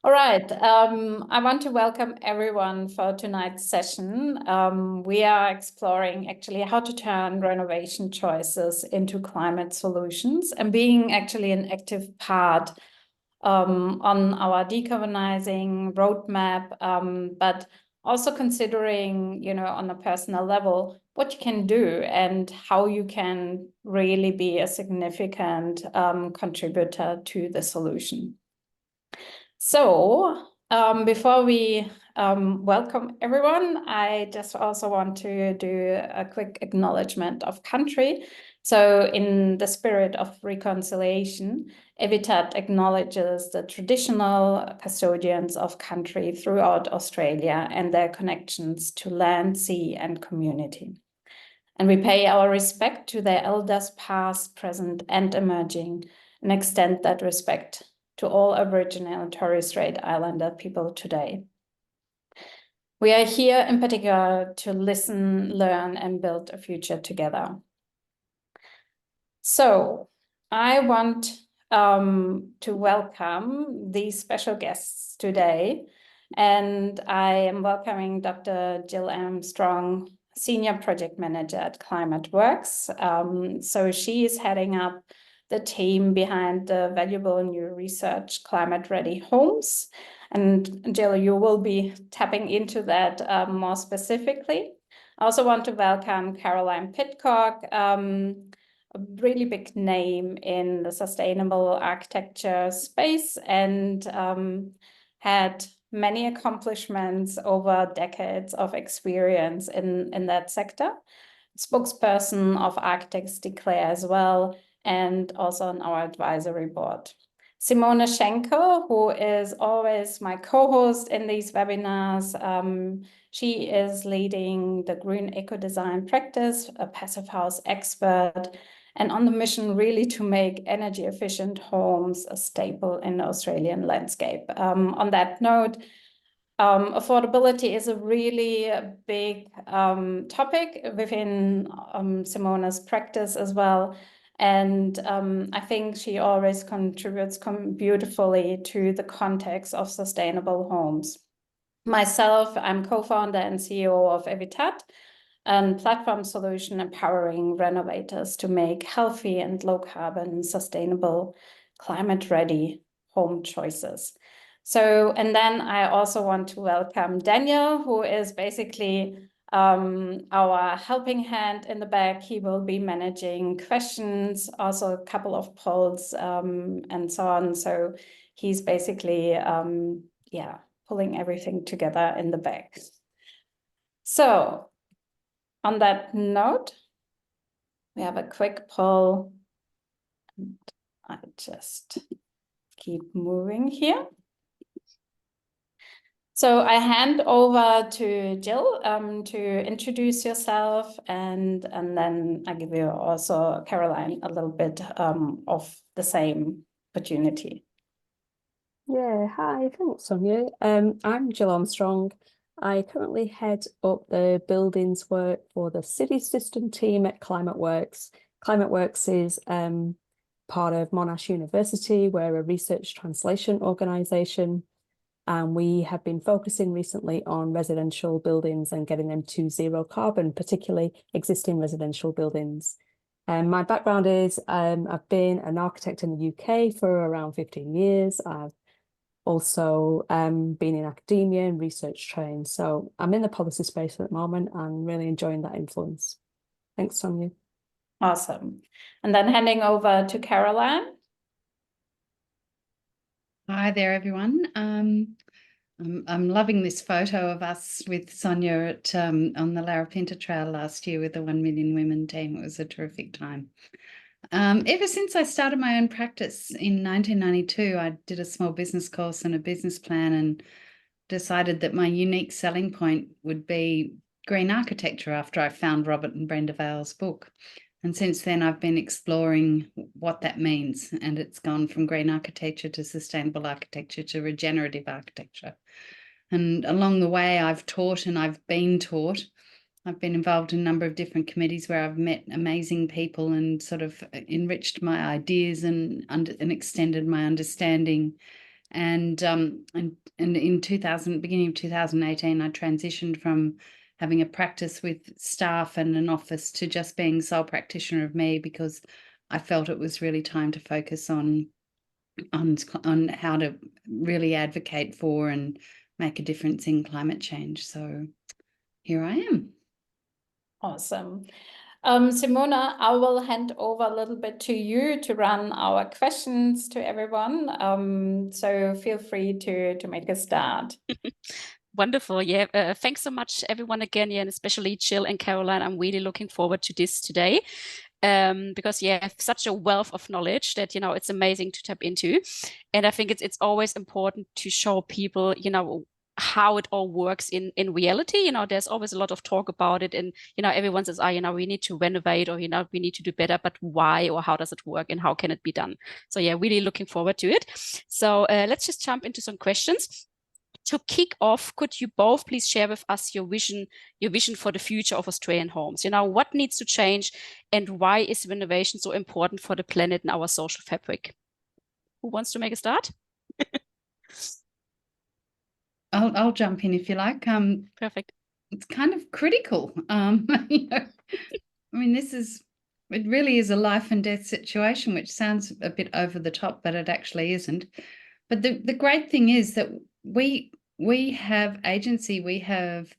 All right. I want to welcome everyone for tonight's session. We are exploring actually how to turn renovation choices into climate solutions and being actually an active part on our decarbonizing roadmap, but also considering, on a personal level, what you can do and how you can really be a significant contributor to the solution. So before we welcome everyone, I just also want to do a quick acknowledgement of country. So in the spirit of reconciliation, Evitat acknowledges the traditional custodians of country throughout Australia and their connections to land, sea, and community. And we pay our respect to their elders past, present, and emerging, and extend that respect to all Aboriginal and Torres Strait Islander people today. We are here in particular to listen, learn, and build a future together. So I want to welcome these special guests today, and I am welcoming Dr. Gill Armstrong, Senior Project Manager at Climateworks. So she is heading up the team behind the valuable new research, Climate Ready Homes. And Jill, you will be tapping into that more specifically. I also want to welcome Caroline Pidcock, a really big name in the sustainable architecture space and had many accomplishments over decades of experience in that sector. Spokesperson of Architects Declare as well, and also on our advisory board. Simone Schenkel, who is always my co-host in these webinars. She is leading the Green Eco Design practice, a passive house expert, and on the mission really to make energy efficient homes a staple in the Australian landscape. On that note, affordability is a really big topic within Simone's practice as well. And I think she always contributes beautifully to the context of sustainable homes. Myself, I'm co-founder and CEO of Evitat, a platform solution empowering renovators to make healthy and low carbon, sustainable, climate ready home choices. So, and then I also want to welcome Daniel, who is basically our helping hand in the back. He will be managing questions, also a couple of polls and so on. So he's basically, pulling everything together in the back. So on that note, we have a quick poll. And I just keep moving here. So I hand over to Jill to introduce yourself, and then I give you also, Caroline, a little bit of the same opportunity. Yeah, hi, thanks, Sonia. I'm Gill Armstrong. I currently head up the buildings work for the city system team at Climateworks. Climateworks is part of Monash University. We're a research translation organisation, and we have been focusing recently on residential buildings and getting them to zero carbon, particularly existing residential buildings. My background is I've been an architect in the UK for around 15 years. I've also been in academia and research trained. So I'm in the policy space at the moment and really enjoying that influence. Thanks, Sonia. Awesome. And then handing over to Caroline. Hi there, everyone. I'm loving this photo of us with Sonia at on the Larapinta Trail last year with the 1 Million Women team. It was a terrific time. Ever since I started my own practice in 1992, I did a small business course and a business plan and decided that my unique selling point would be green architecture after I found Robert and Brenda Vale's book. And since then, I've been exploring what that means. And it's gone from green architecture to sustainable architecture to regenerative architecture. And along the way, I've taught and I've been taught. I've been involved in a number of different committees where I've met amazing people and sort of enriched my ideas and extended my understanding And in beginning of 2018, I transitioned from having a practice with staff and an office to just being sole practitioner of me, because I felt it was really time to focus on how to really advocate for and make a difference in climate change. So here I am. Awesome. Simona, I will hand over a little bit to you to run our questions to everyone. So feel free to make a start. Wonderful. Yeah. Thanks so much, everyone, again. Yeah, and especially Jill and Caroline. I'm really looking forward to this today. Because you have such a wealth of knowledge that, it's amazing to tap into. And I think it's always important to show people, how it all works in reality. There's always a lot of talk about it, and everyone says, we need to renovate, or we need to do better, but why, or how does it work, and how can it be done? So yeah, really looking forward to it. So let's just jump into some questions. To kick off, could you both please share with us your vision for the future of Australian homes? What needs to change, and why is renovation so important for the planet and our social fabric? Who wants to make a start? I'll jump in if you like. Perfect. It's kind of critical. It really is a life and death situation, which sounds a bit over the top, but it actually isn't. But the great thing is that we have agency. We have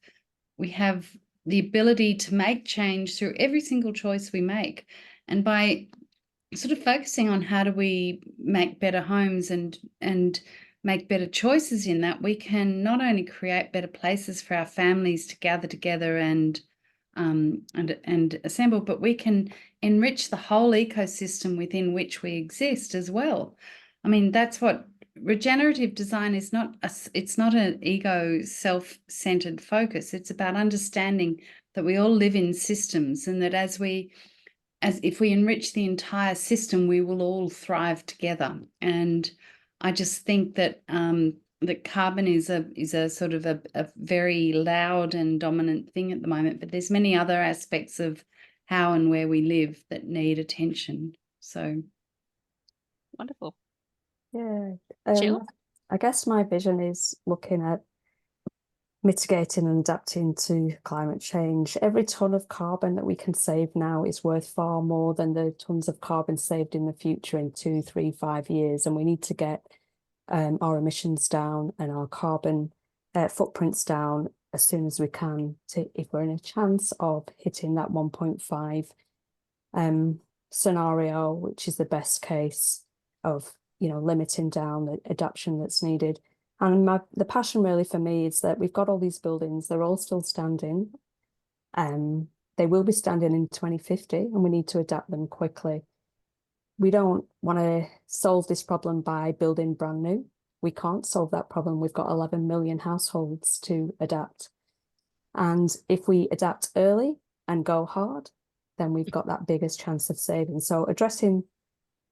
the ability to make change through every single choice we make, and by sort of focusing on how do we make better homes and make better choices in that, we can not only create better places for our families to gather together and assemble, but we can enrich the whole ecosystem within which we exist as well. I mean, that's what regenerative design is. It's not an ego, self-centered focus. It's about understanding that we all live in systems, and that as if we enrich the entire system, we will all thrive together. And I just think that that carbon is a sort of a very loud and dominant thing at the moment, but there's many other aspects of how and where we live that need attention. So wonderful. Yeah. Jill? I guess my vision is looking at mitigating and adapting to climate change. Every ton of carbon that we can save now is worth far more than the tons of carbon saved in the future in 2, 3, 5 years. And we need to get our emissions down and our carbon footprints down as soon as we can, if we're in a chance of hitting that 1.5 scenario, which is the best case of limiting down the adaptation that's needed. And the passion really for me is that we've got all these buildings, they're all still standing. They will be standing in 2050, and we need to adapt them quickly. We don't want to solve this problem by building brand new. We can't solve that problem. We've got 11 million households to adapt. And if we adapt early and go hard, then we've got that biggest chance of saving. So addressing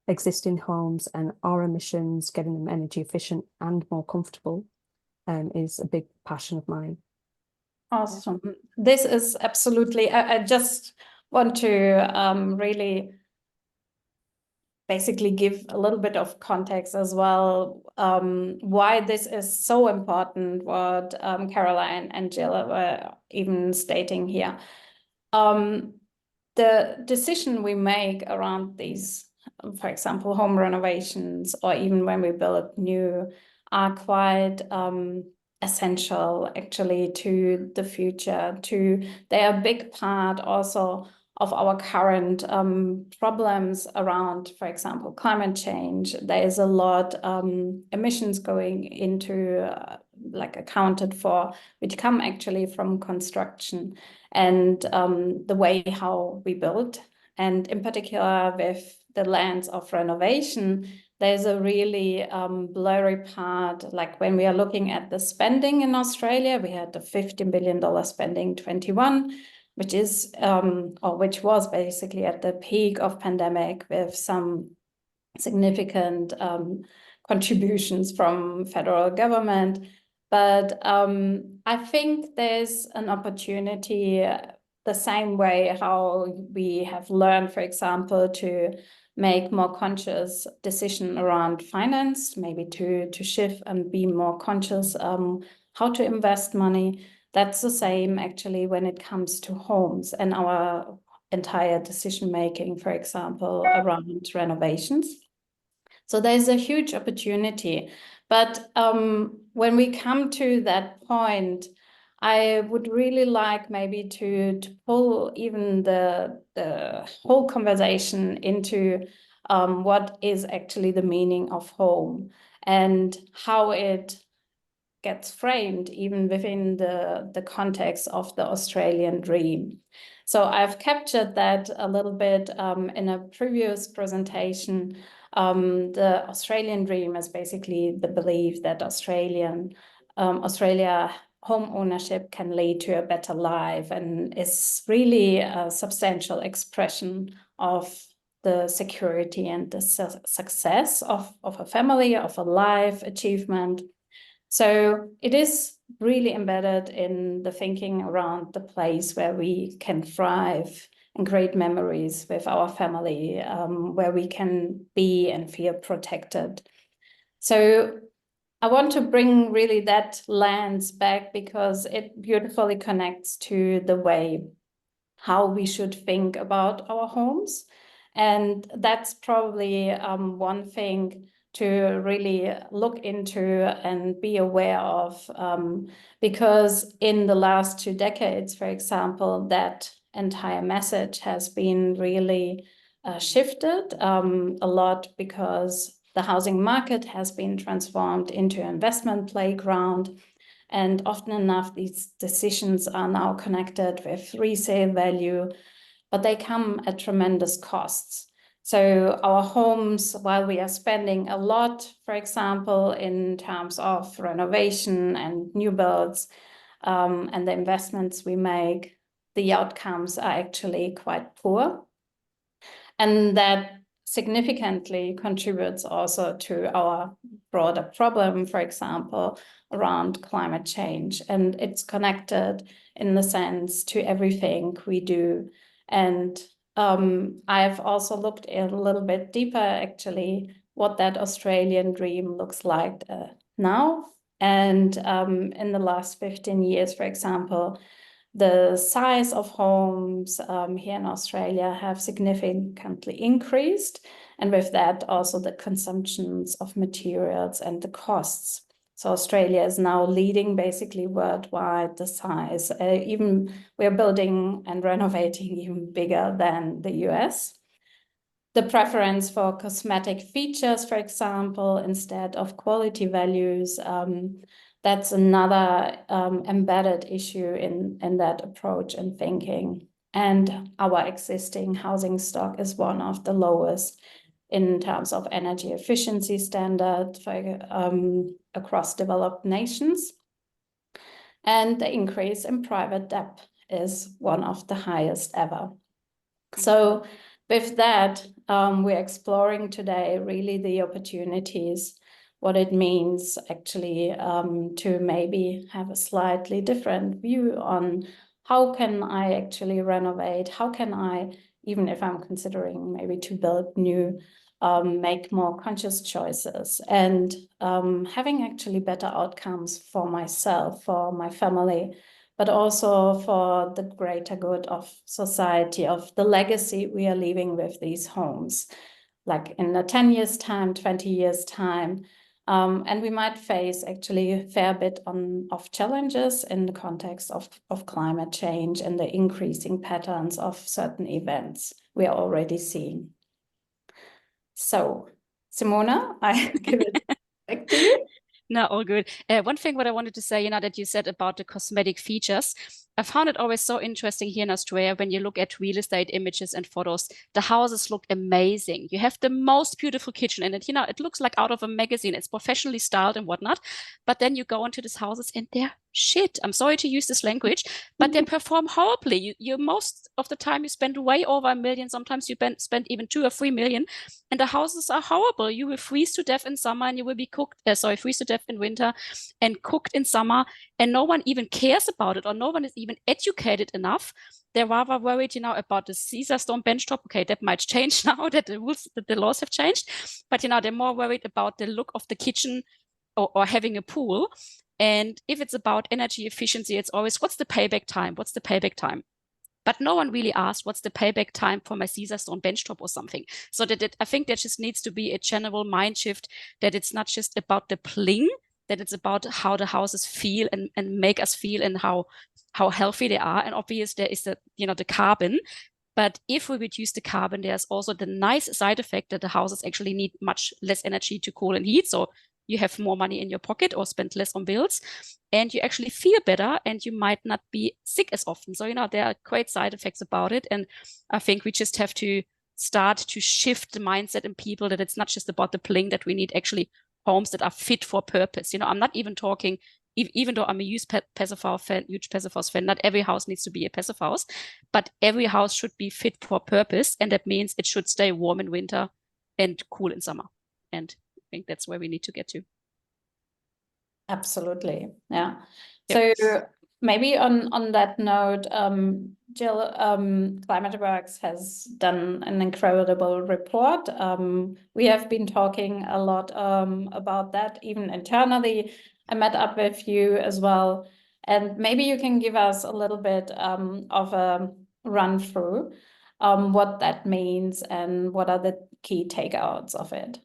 existing homes and our emissions, getting them energy efficient and more comfortable is a big passion of mine. Awesome. This is absolutely, I just want to really basically give a little bit of context as well, why this is so important, what Caroline and Jill were even stating here. The decision we make around these, for example, home renovations, or even when we build new, are quite essential actually to the future. They are a big part also of our current problems around, for example, climate change. There is a lot emissions going into accounted for, which come actually from construction and the way how we build. And in particular with the lens of renovation, there's a really blurry part. Like when we are looking at the spending in Australia, we had the $15 billion spending 21, which is which was basically at the peak of pandemic, with some significant contributions from federal government. But I think there's an opportunity, the same way how we have learned, for example, to make more conscious decision around finance, maybe to shift and be more conscious how to invest money. That's the same actually when it comes to homes and our entire decision making, for example, around renovations. So there's a huge opportunity. But when we come to that point, I would really like maybe to pull even the whole conversation into what is actually the meaning of home and how it gets framed even within the context of the Australian dream. So I've captured that a little bit in a previous presentation. The Australian dream is basically the belief that Australia home ownership can lead to a better life, and is really a substantial expression of the security and the success of a family, of a life achievement. So it is really embedded in the thinking around the place where we can thrive and create memories with our family, where we can be and feel protected. So I want to bring really that lens back because it beautifully connects to the way how we should think about our homes. And that's probably one thing to really look into and be aware of, because in the last 2 decades, for example, that entire message has been really shifted a lot, because the housing market has been transformed into an investment playground. And often enough, these decisions are now connected with resale value, but they come at tremendous costs. So our homes, while we are spending a lot, for example, in terms of renovation and new builds, and the investments we make, the outcomes are actually quite poor. And that significantly contributes also to our broader problem, for example, around climate change. And it's connected in the sense to everything we do. And I've also looked a little bit deeper, actually, what that Australian dream looks like now. And in the last 15 years, for example, the size of homes here in Australia have significantly increased. And with that, also the consumptions of materials and the costs. So Australia is now leading basically worldwide the size. Even we're building and renovating even bigger than the US. The preference for cosmetic features, for example, instead of quality values, that's another embedded issue in that approach and thinking. And our existing housing stock is one of the lowest in terms of energy efficiency standard across developed nations. And the increase in private debt is one of the highest ever. So with that, we're exploring today really the opportunities, what it means actually to maybe have a slightly different view on how can I actually renovate, how can I, even if I'm considering maybe to build new, make more conscious choices, and having actually better outcomes for myself, for my family, but also for the greater good of society, of the legacy we are leaving with these homes, like in a 10 years time, 20 years time. And we might face actually a fair bit of challenges in the context of climate change and the increasing patterns of certain events we are already seeing. So, Simona, I give it back to you. No, all good. One thing what I wanted to say, that you said about the cosmetic features, I found it always so interesting here in Australia when you look at real estate images and photos. The houses look amazing. You have the most beautiful kitchen in it. It looks like out of a magazine. It's professionally styled and whatnot. But then you go into these houses and they're shit. I'm sorry to use this language, but they perform horribly. You most of the time you spend way over $1 million. Sometimes you spend even 2 or 3 million, and the houses are horrible. You will freeze to death in summer, and you will be freeze to death in winter, and cooked in summer, and no one even cares about it, or no one is even even educated enough. They're rather worried, you know, about the Caesar stone benchtop. Okay, that might change now that the rules, that the laws have changed. But, you know, they're more worried about the look of the kitchen or having a pool. And if it's about energy efficiency, it's always, what's the payback time? What's the payback time? But no one really asked, what's the payback time for my Caesar stone benchtop or something? So I think there just needs to be a general mind shift, that it's not just about the pling, that it's about how the houses feel and make us feel, and how healthy they are. And obviously there is the, you know, the carbon. But if we reduce the carbon, there's also the nice side effect that the houses actually need much less energy to cool and heat. So you have more money in your pocket or spend less on bills, and you actually feel better, and you might not be sick as often. So, you know, there are great side effects about it. And I think we just have to start to shift the mindset in people, that it's not just about the pling, that we need actually homes that are fit for purpose. You know, I'm not even talking, even though I'm a huge passive house fan, not every house needs to be a passive house, but every house should be fit for purpose. And that means it should stay warm in winter and cool in summer. And I think that's where we need to get to. Absolutely. Yeah. Yep. So maybe on that note, Gill, Climateworks has done an incredible report. We have been talking a lot about that, even internally. I met up with you as well. And maybe you can give us a little bit of a run through what that means and what are the key takeouts of it.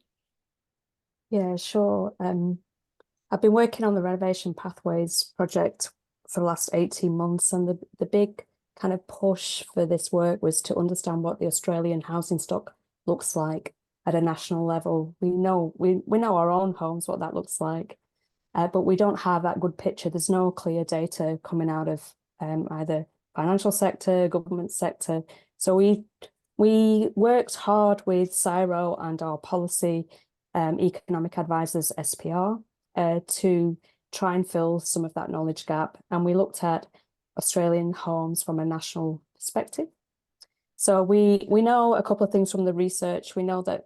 Yeah, sure. I've been working on the Renovation Pathways project for the last 18 months, and the big kind of push for this work was to understand what the Australian housing stock looks like at a national level. We know our own homes, what that looks like, but we don't have that good picture. There's no clear data coming out of either financial sector, government sector. So we worked hard with CSIRO and our policy economic advisors, SPR, to try and fill some of that knowledge gap. And we looked at Australian homes from a national perspective. So we know a couple of things from the research. We know that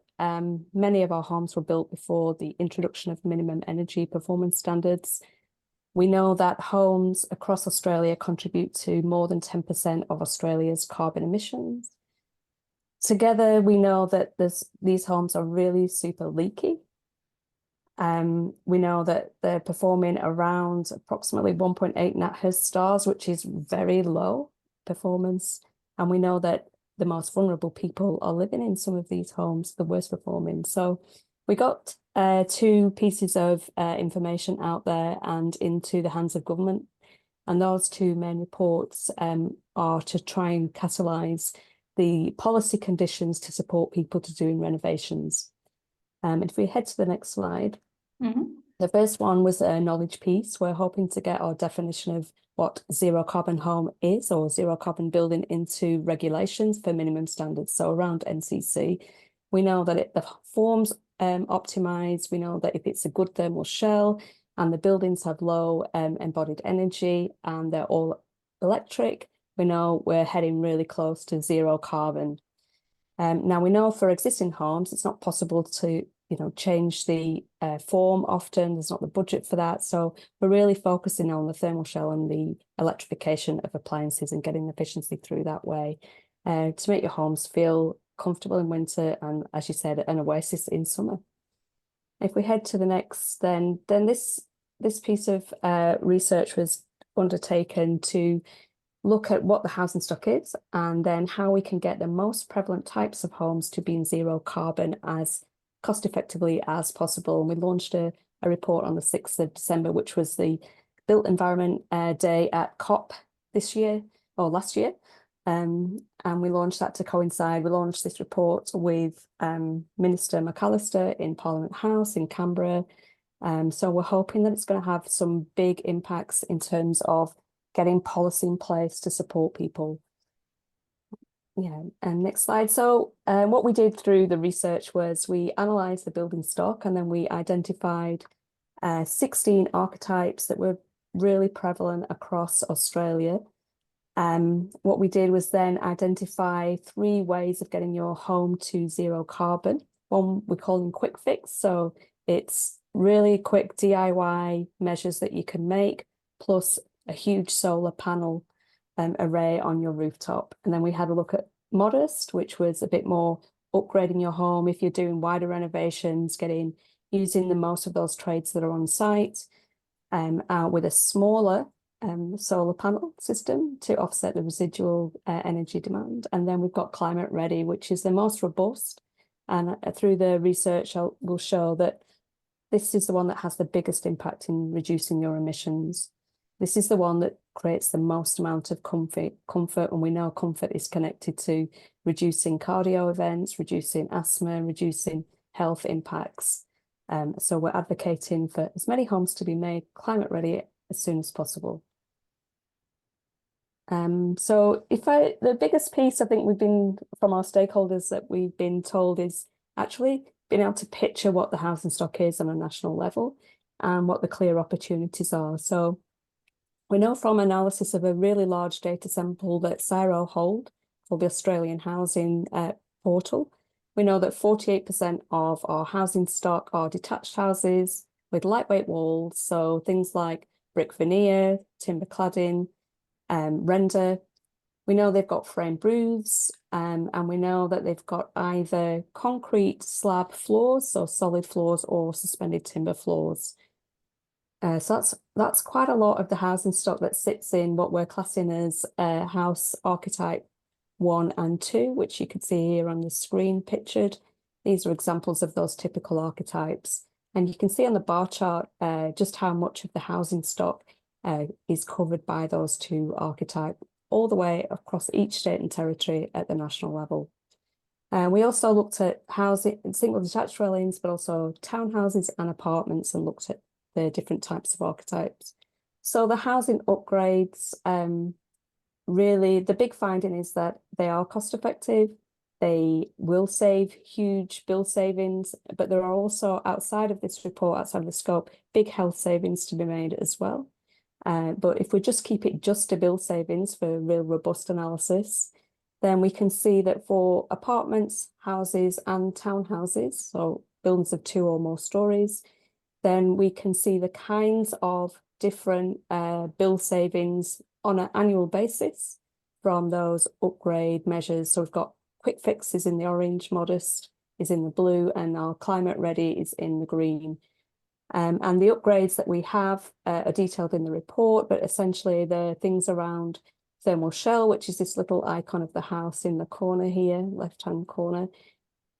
many of our homes were built before the introduction of minimum energy performance standards. We know that homes across Australia contribute to more than 10% of Australia's carbon emissions. Together, we know that these homes are really super leaky. We know that they're performing around approximately 1.8 NatHERS stars, which is very low performance. And we know that the most vulnerable people are living in some of these homes, the worst performing. So we got two pieces of information out there and into the hands of government. And those two main reports are to try and catalyse the policy conditions to support people to doing renovations. If we head to the next slide, the first one was a knowledge piece. We're hoping to get our definition of what zero carbon home is, or zero carbon building, into regulations for minimum standards. So around NCC, we know that the forms optimize. We know that if it's a good thermal shell and the buildings have low embodied energy and they're all electric, we know we're heading really close to zero carbon. Now we know for existing homes, it's not possible to change the form often. There's not the budget for that. So we're really focusing on the thermal shell and the electrification of appliances and getting efficiency through that way to make your homes feel comfortable in winter and, as you said, an oasis in summer. If we head to the next, then this piece of research was undertaken to look at what the housing stock is and then how we can get the most prevalent types of homes to be in zero carbon as cost effectively as possible. And we launched a report on the 6th of December, which was the Built Environment Day at COP last year. And we launched that to coincide. We launched this report with Minister McAllister in Parliament House in Canberra. So we're hoping that it's going to have some big impacts in terms of getting policy in place to support people. Yeah, and next slide. So what we did through the research was we analysed the building stock, and then we identified 16 archetypes that were really prevalent across Australia. What we did was then identify 3 ways of getting your home to zero carbon. One we call them quick fix. So it's really quick DIY measures that you can make, plus a huge solar panel array on your rooftop. And then we had a look at modest, which was a bit more upgrading your home if you're doing wider renovations, using the most of those trades that are on site, with a smaller solar panel system to offset the residual energy demand. And then we've got climate ready, which is the most robust. And through the research, we'll show that this is the one that has the biggest impact in reducing your emissions. This is the one that creates the most amount of comfort, and we know comfort is connected to reducing cardio events, reducing asthma, reducing health impacts. So we're advocating for as many homes to be made climate ready as soon as possible. So the biggest piece I think from our stakeholders that we've been told is actually being able to picture what the housing stock is on a national level and what the clear opportunities are. So we know from analysis of a really large data sample that CSIRO hold for the Australian Housing Portal, we know that 48% of our housing stock are detached houses with lightweight walls, so things like brick veneer, timber cladding, render. We know they've got framed roofs, and we know that they've got either concrete slab floors, so solid floors, or suspended timber floors. So that's quite a lot of the housing stock that sits in what we're classing as house archetype 1 and 2, which you can see here on the screen pictured. These are examples of those typical archetypes. And you can see on the bar chart just how much of the housing stock is covered by those two archetypes, all the way across each state and territory at the national level. We also looked at housing, single detached dwellings, but also townhouses and apartments, and looked at the different types of archetypes. So the housing upgrades, really the big finding is that they are cost effective. They will save huge bill savings, but there are also, outside of this report, outside of the scope, big health savings to be made as well. But if we just keep it just to bill savings for real robust analysis, then we can see that for apartments, houses and townhouses, so buildings of 2 or more stories, then we can see the kinds of different bill savings on an annual basis from those upgrade measures. So we've got quick fixes in the orange, modest is in the blue, and our climate ready is in the green. And the upgrades that we have are detailed in the report, but essentially the things around thermal shell, which is this little icon of the house in the corner here, left-hand corner,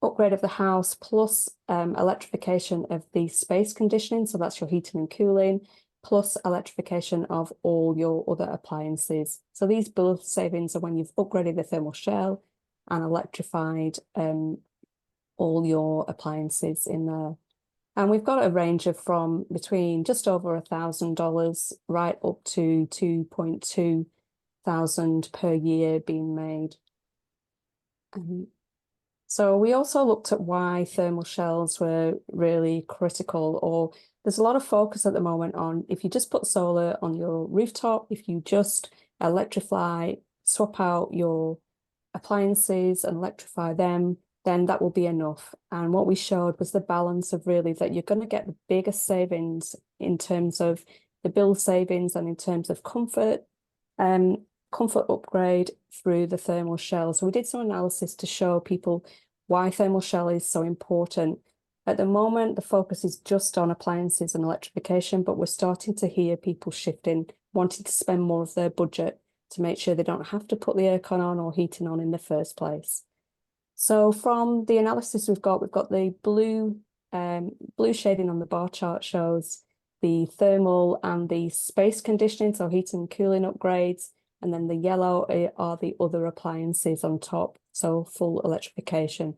upgrade of the house plus electrification of the space conditioning, so that's your heating and cooling, plus electrification of all your other appliances. So these bill savings are when you've upgraded the thermal shell and electrified all your appliances in there. And we've got a range of from between just over $1,000 right up to 2.2 thousand per year being made. So we also looked at why thermal shells were really critical, or there's a lot of focus at the moment on if you just put solar on your rooftop, if you just electrify, swap out your appliances and electrify them, then that will be enough. And what we showed was the balance of really that you're going to get the biggest savings in terms of the bill savings and in terms of comfort, comfort upgrade through the thermal shell. So we did some analysis to show people why thermal shell is so important. At the moment, the focus is just on appliances and electrification, but we're starting to hear people shifting, wanting to spend more of their budget to make sure they don't have to put the aircon on or heating on in the first place. So from the analysis we've got the blue shading on the bar chart shows the thermal and the space conditioning, so heating and cooling upgrades, and then the yellow are the other appliances on top, so full electrification.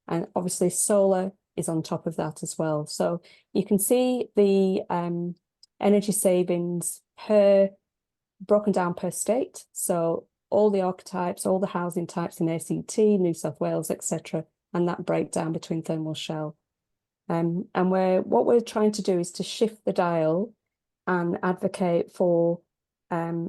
And obviously solar is on top of that as well. So you can see the energy savings broken down per state. So all the archetypes, all the housing types in ACT, New South Wales, etc., and that breakdown between thermal shell. And what we're trying to do is to shift the dial and advocate for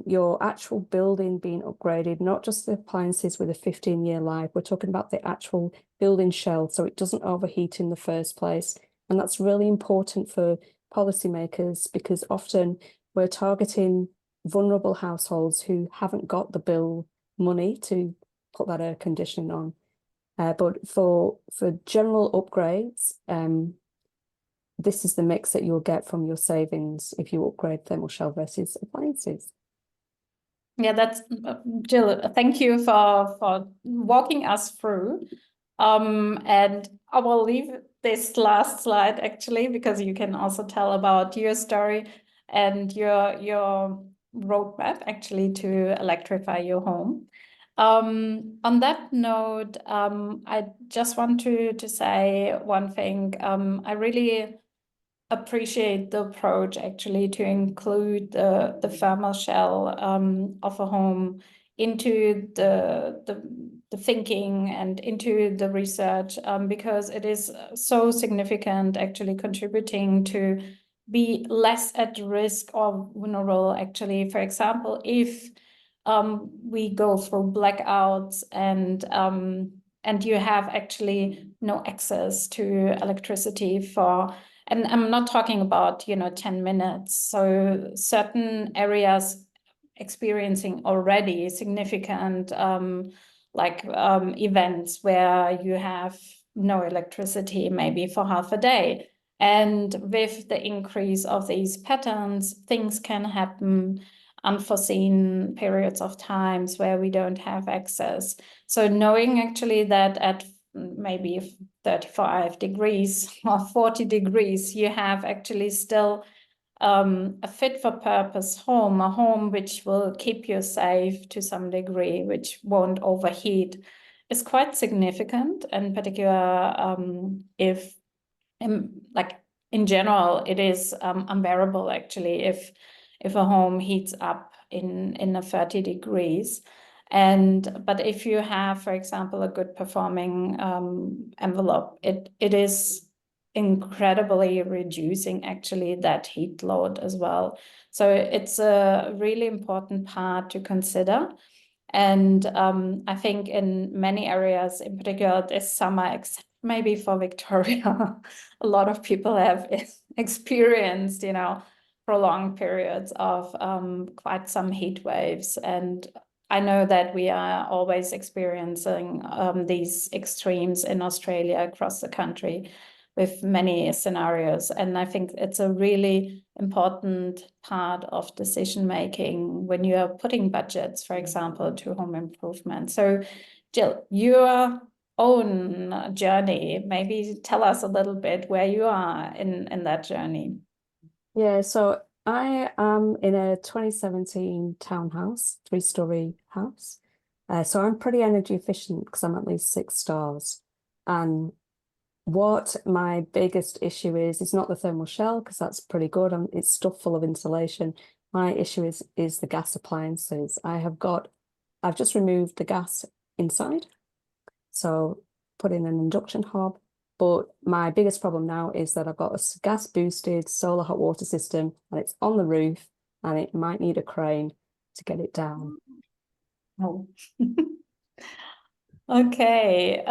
your actual building being upgraded, not just the appliances with a 15-year life. We're talking about the actual building shell, so it doesn't overheat in the first place. And that's really important for policymakers, because often we're targeting vulnerable households who haven't got the bill money to put that air conditioning on. But for general upgrades, this is the mix that you'll get from your savings if you upgrade thermal shell versus appliances. Yeah, that's Gill. Thank you for walking us through. And I will leave this last slide actually, because you can also tell about your story and your roadmap actually to electrify your home. On that note, I just want to say one thing. I really appreciate the approach actually to include the thermal shell of a home into the thinking and into the research, because it is so significant actually contributing to be less at risk or vulnerable actually. For example, if we go through blackouts and you have actually no access to electricity for, and I'm not talking about, 10 minutes. So certain areas experiencing already significant events where you have no electricity maybe for half a day. And with the increase of these patterns, things can happen, unforeseen periods of times where we don't have access. So knowing actually that at maybe 35 degrees or 40 degrees, you have actually still a fit for purpose home, a home which will keep you safe to some degree, which won't overheat, is quite significant. And particular if in general, it is unbearable actually if a home heats up in a 30 degrees. But if you have, for example, a good performing envelope, it is incredibly reducing actually that heat load as well. So it's a really important part to consider. And I think in many areas, in particular this summer, except maybe for Victoria, a lot of people have experienced, prolonged periods of quite some heat waves. And I know that we are always experiencing these extremes in Australia, across the country, with many scenarios. And I think it's a really important part of decision making when you are putting budgets, for example, to home improvement. So Gill, your own journey, maybe tell us a little bit where you are in that journey. Yeah, so I am in a 2017 townhouse, 3-story house. So I'm pretty energy efficient because I'm at least 6 stars. And what my biggest issue is, it's not the thermal shell because that's pretty good. It's stuff full of insulation. My issue is the gas appliances. I've just removed the gas inside, so put in an induction hob. But my biggest problem now is that I've got a gas boosted solar hot water system and it's on the roof and it might need a crane to get it down. Oh. Okay.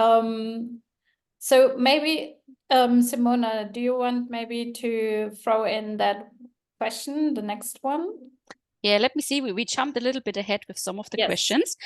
So maybe, Simona, do you want maybe to throw in that question, the next one? Yeah, let me see. We jumped a little bit ahead with some of the Yes. questions.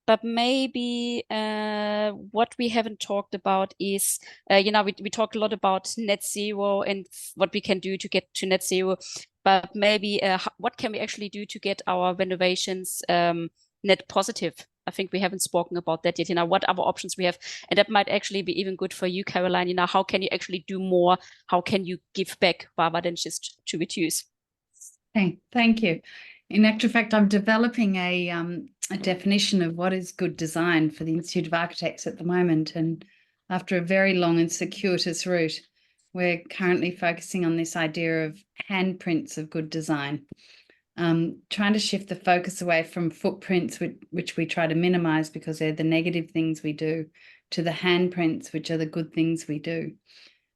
But maybe what we haven't talked about is, we talked a lot about net zero and what we can do to get to net zero. But maybe what can we actually do to get our renovations net positive? I think we haven't spoken about that yet. What other options we have, and that might actually be even good for you, Caroline. How can you actually do more? How can you give back rather than just to reduce? Okay, thank you. In actual fact, I'm developing a definition of what is good design for the Institute of Architects at the moment. And after a very long and circuitous route, we're currently focusing on this idea of handprints of good design, trying to shift the focus away from footprints, which we try to minimize because they're the negative things we do, to the handprints, which are the good things we do.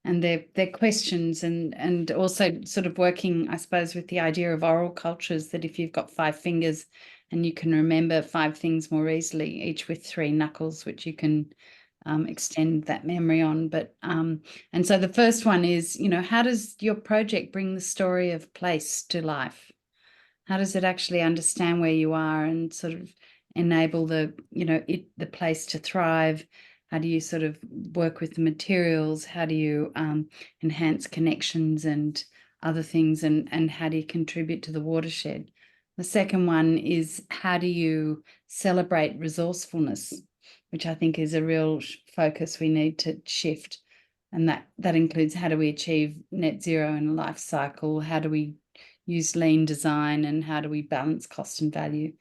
And they're questions and also sort of working, I suppose, with the idea of oral cultures, that if you've got 5 fingers and you can remember 5 things more easily, each with 3 knuckles, which you can extend that memory on. But and so the first one is, how does your project bring the story of place to life? How does it actually understand where you are and sort of enable the place to thrive? How do you sort of work with the materials? How do you enhance connections and other things? And how do you contribute to the watershed? The second one is, how do you celebrate resourcefulness, which I think is a real focus we need to shift. And that includes, how do we achieve net zero in a life cycle? How do we use lean design, and how do we balance cost and value?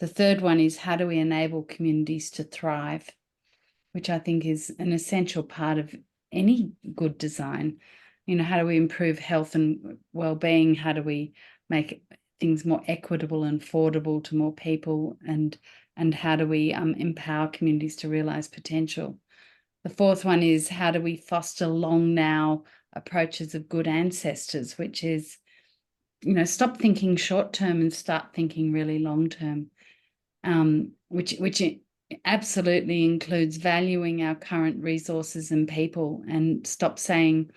The third one is, how do we enable communities to thrive, which I think is an essential part of any good design. How do we improve health and well-being? How do we make things more equitable and affordable to more people? And how do we empower communities to realise potential? The fourth one is, how do we foster long now approaches of good ancestors, which is, stop thinking short term and start thinking really long term, which absolutely includes valuing our current resources and people, and stop saying,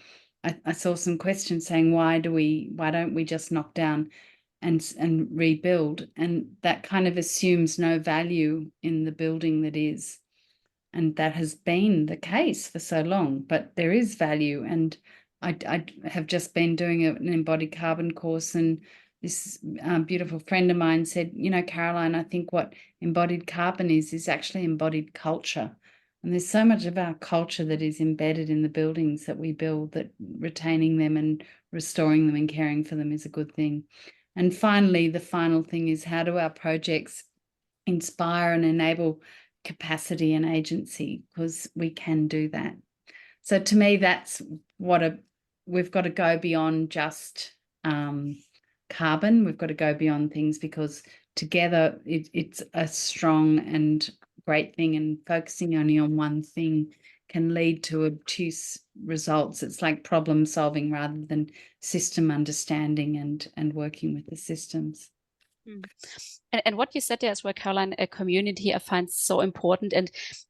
I saw some questions saying, why don't we just knock down and rebuild? And that kind of assumes no value in the building that is. And that has been the case for so long, but there is value. And I have just been doing an embodied carbon course, and this beautiful friend of mine said, Caroline, I think what embodied carbon is actually embodied culture. And there's so much of our culture that is embedded in the buildings that we build, that retaining them and restoring them and caring for them is a good thing. And finally, the final thing is, how do our projects inspire and enable capacity and agency? Because we can do that. So to me, that's what we've got to go beyond just carbon. We've got to go beyond things, because together it's a strong and great thing, and focusing only on one thing can lead to obtuse results. It's like problem solving rather than system understanding and working with the systems. And what you said there as well, Caroline, a community I find so important. And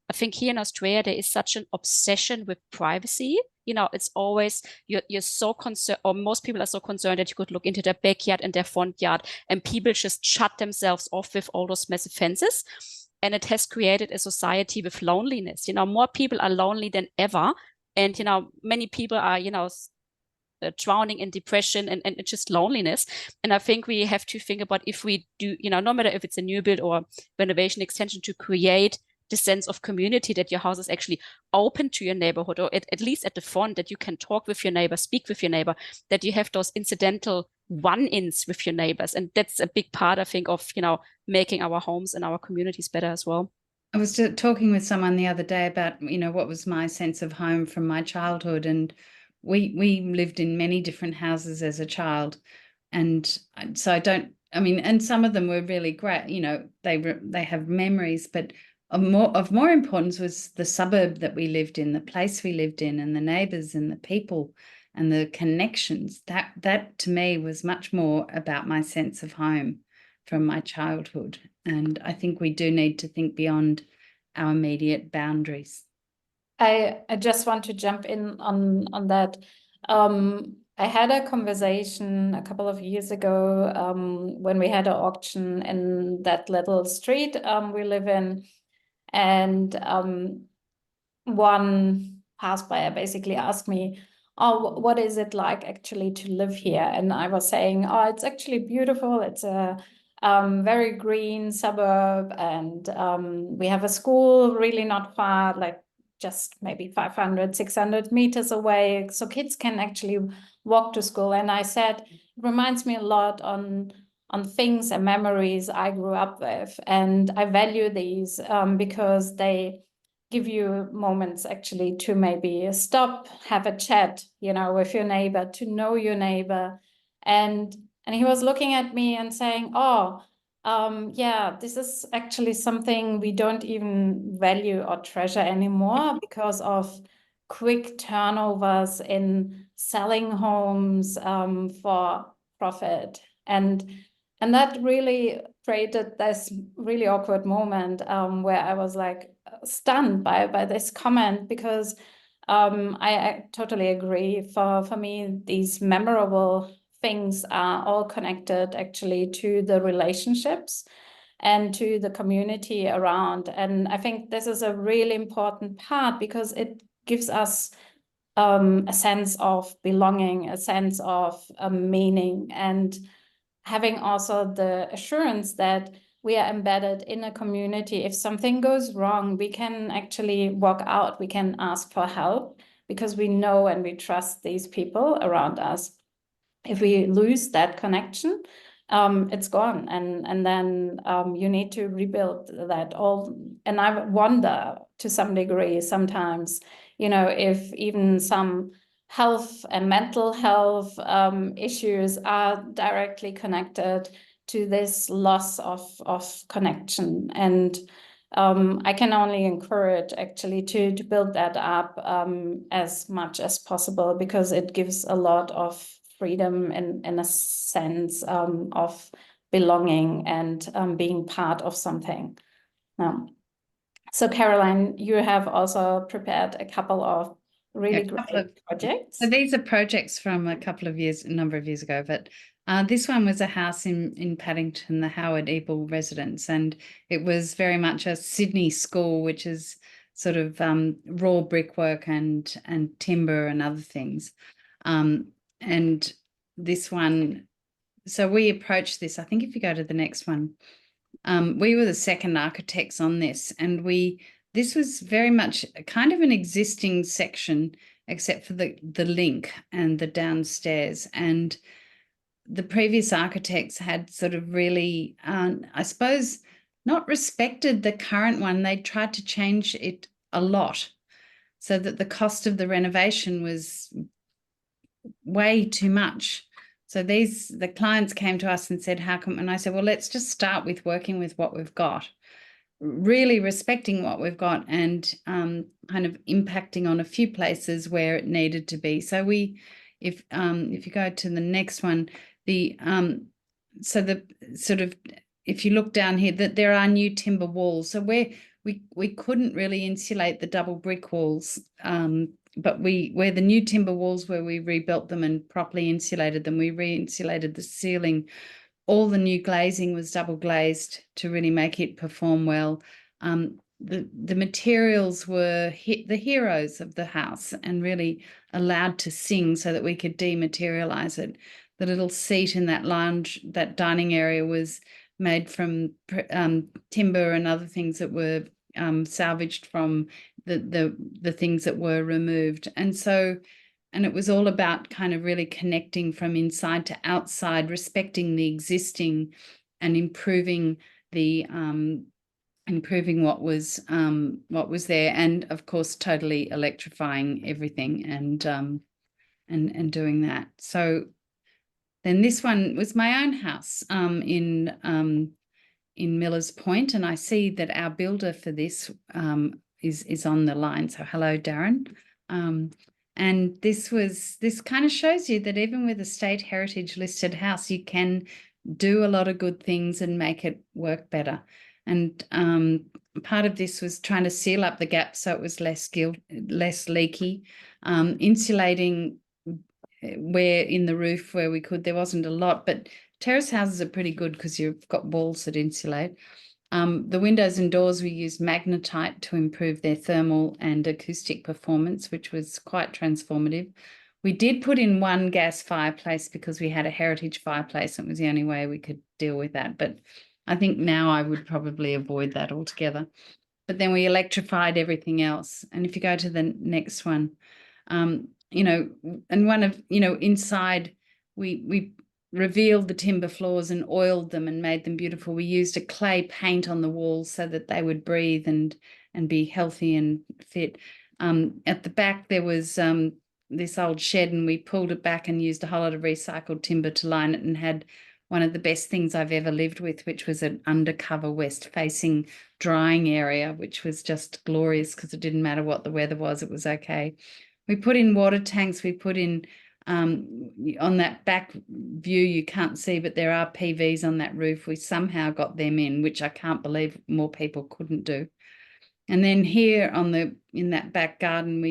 I think here in Australia, there is such an obsession with privacy. It's always, you're so concerned, or most people are so concerned that you could look into their backyard and their front yard, and people just shut themselves off with all those massive fences. And it has created a society with loneliness. More people are lonely than ever. And, many people are, drowning in depression and just loneliness. And I think we have to think about, if we do, no matter if it's a new build or renovation extension, to create the sense of community, that your house is actually open to your neighborhood, or at least at the front, that you can talk with your neighbor, speak with your neighbor, that you have those incidental one-ins with your neighbors. And that's a big part, I think, of, making our homes and our communities better as well. I was talking with someone the other day about, what was my sense of home from my childhood. And we lived in many different houses as a child. And so and some of them were really great, they have memories, but of more importance was the suburb that we lived in, the place we lived in, and the neighbours and the people and the connections. That to me was much more about my sense of home from my childhood. And I think we do need to think beyond our immediate boundaries. I just want to jump in on that. I had a conversation a couple of years ago when we had an auction in that little street we live in, and one housebuyers basically asked me, "Oh, what is it like actually to live here?" And I was saying, "Oh, it's actually beautiful. It's a very green suburb, and we have a school really not far, like just maybe 500, 600 meters away. So kids can actually walk to school." And I said, it reminds me a lot on things and memories I grew up with. And I value these because they give you moments actually to maybe stop, have a chat, with your neighbor, to know your neighbor. And he was looking at me and saying, "Oh, yeah, this is actually something we don't even value or treasure anymore because of quick turnovers in selling homes for profit." And that really created this really awkward moment where I was like stunned by this comment, because I totally agree. For me, these memorable things are all connected actually to the relationships and to the community around. And I think this is a really important part because it gives us a sense of belonging, a sense of meaning, and having also the assurance that we are embedded in a community. If something goes wrong, we can actually walk out, we can ask for help because we know and we trust these people around us. If we lose that connection, it's gone, and then you need to rebuild that all. And I wonder to some degree sometimes, if even some health and mental health issues are directly connected to this loss of connection. And I can only encourage actually to build that up as much as possible, because it gives a lot of freedom in a sense of belonging and being part of something. So Caroline, you have also prepared a couple of really great projects. So these are projects from a number of years ago, but this one was a house in Paddington, the Howard Ebel residence, and it was very much a Sydney school, which is sort of raw brickwork and timber and other things. And this one, so we approached this, I think if you go to the next one, we were the second architects on this, and this was very much kind of an existing section, except for the link and the downstairs. And the previous architects had sort of really, I suppose, not respected the current one. They tried to change it a lot so that the cost of the renovation was way too much. So the clients came to us and said, how come? And I said, well, let's just start with working with what we've got, really respecting what we've got, and kind of impacting on a few places where it needed to be. So if you go to the next one, so the sort of, if you look down here, that there are new timber walls. So we couldn't really insulate the double brick walls, but where the new timber walls, where we rebuilt them and properly insulated them, we re-insulated the ceiling. All the new glazing was double glazed to really make it perform well. The materials were the heroes of the house and really allowed to sing so that we could dematerialize it. The little seat in that lounge, that dining area, was made from timber and other things that were salvaged from the things that were removed. And it was all about kind of really connecting from inside to outside, respecting the existing and improving what was there, and of course totally electrifying everything and doing that. So then this one was my own house in Millers Point, and I see that our builder for this is on the line. So hello, Darren. And this kind of shows you that even with a state heritage listed house, you can do a lot of good things and make it work better. And part of this was trying to seal up the gap so it was less leaky, insulating where in the roof where we could. There wasn't a lot, but terrace houses are pretty good because you've got walls that insulate. The windows and doors, we used magnetite to improve their thermal and acoustic performance, which was quite transformative. We did put in one gas fireplace because we had a heritage fireplace, and it was the only way we could deal with that. But I think now I would probably avoid that altogether. But then we electrified everything else. And if you go to the next one, and one of, inside we revealed the timber floors and oiled them and made them beautiful. We used a clay paint on the walls so that they would breathe and be healthy and fit. At the back there was this old shed, and we pulled it back and used a whole lot of recycled timber to line it, and had one of the best things I've ever lived with, which was an undercover west-facing drying area, which was just glorious because it didn't matter what the weather was, it was okay. We put in water tanks, we put in on that back view you can't see, but there are PVs on that roof. We somehow got them in, which I can't believe more people couldn't do. And then here in that back garden,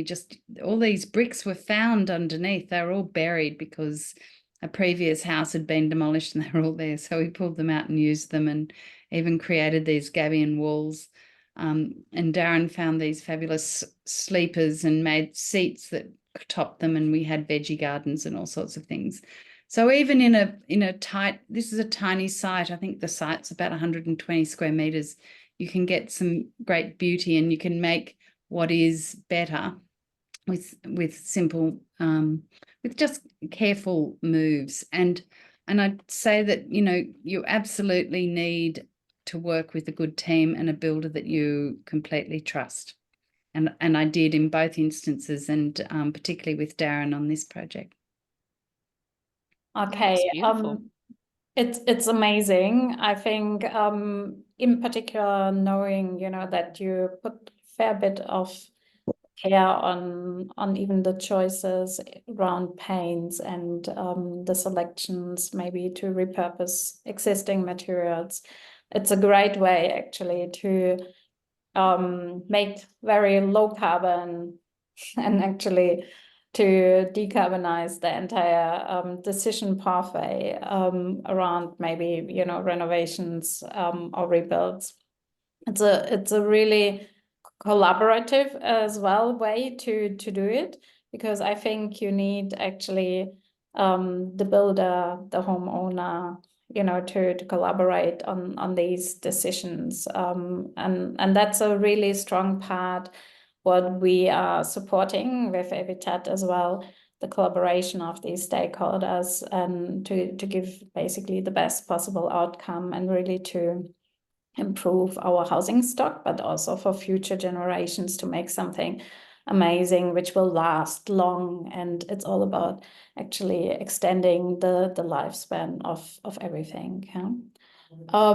all these bricks were found underneath. They were all buried because a previous house had been demolished and they were all there. So we pulled them out and used them, and even created these gabion walls. And Darren found these fabulous sleepers and made seats that topped them, and we had veggie gardens and all sorts of things. So even in a tight, this is a tiny site, I think the site's about 120 square meters, you can get some great beauty, and you can make what is better with simple, with just careful moves. And I'd say that, you know, you absolutely need to work with a good team and a builder that you completely trust. And I did in both instances, and particularly with Darren on this project. Okay, it's amazing. I think in particular, knowing, you know, that you put a fair bit of care on even the choices around paints and the selections, maybe to repurpose existing materials. It's a great way actually to make very low carbon and actually to decarbonize the entire decision pathway around maybe, you know, renovations or rebuilds. It's a really collaborative as well way to do it, because I think you need actually the builder, the homeowner, you know, to collaborate on these decisions, and that's a really strong part what we are supporting with Habitat as well, the collaboration of these stakeholders, and to give basically the best possible outcome and really to improve our housing stock, but also for future generations to make something amazing which will last long. And it's all about actually extending the lifespan of everything. Yeah?